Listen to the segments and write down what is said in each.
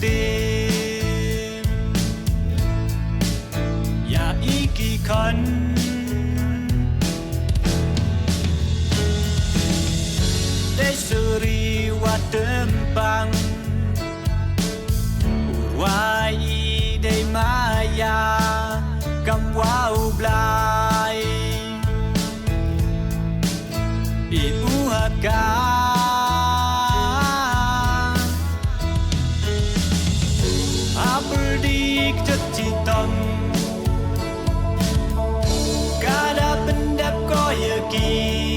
tiền và ý kỳ khăn để xử lý và tấm bằng wai để maya cầm wow blai ibu haka aperdik tercitam kada pendap koyaki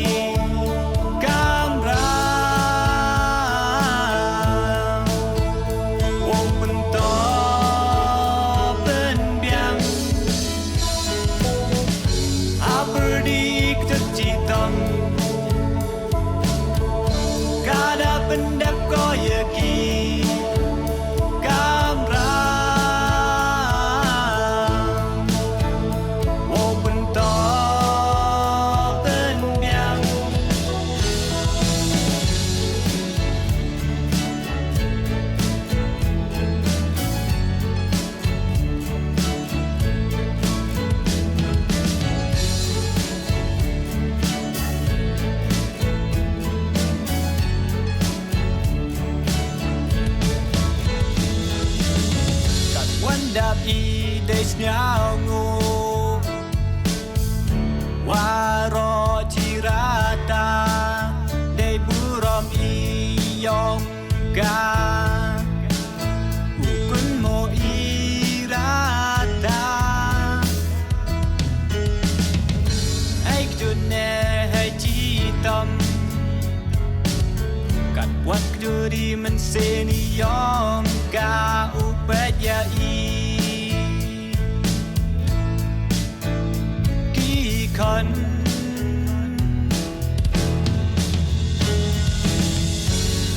pendap koyaki kamra wo bento penbiang đạp y để nhau ngô wa ro chirata để burom y yong ga ukun mo irata ai tu ne hai chi tâm kat wat tu di men se ni yong ga upet ya i khăn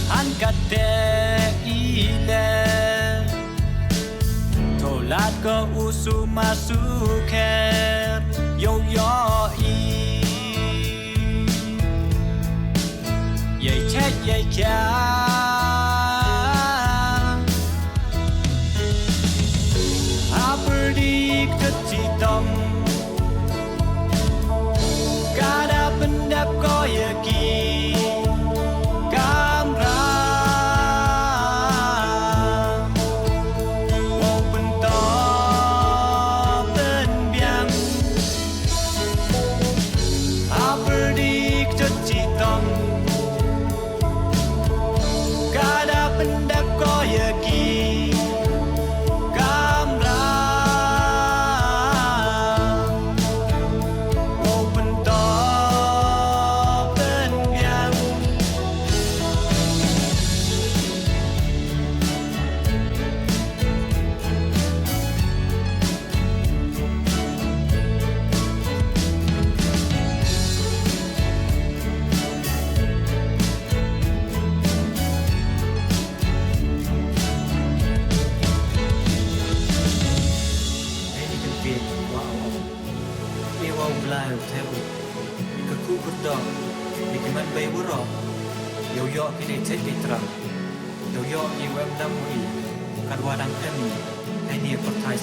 han kate ile tholat ko usu masuker yo yo i ye chet ye cha aperdik tercitam kada pendap koyaki kamra wo bento penbiang aperdik tercitam kada pendap koyaki lai theo cái khu vực đó thì cái mình bay bữa rồi dầu dọ cái này chết bị trăng dầu dọ nhiều em năm mươi cắt qua đăng em hay nhiều vật thay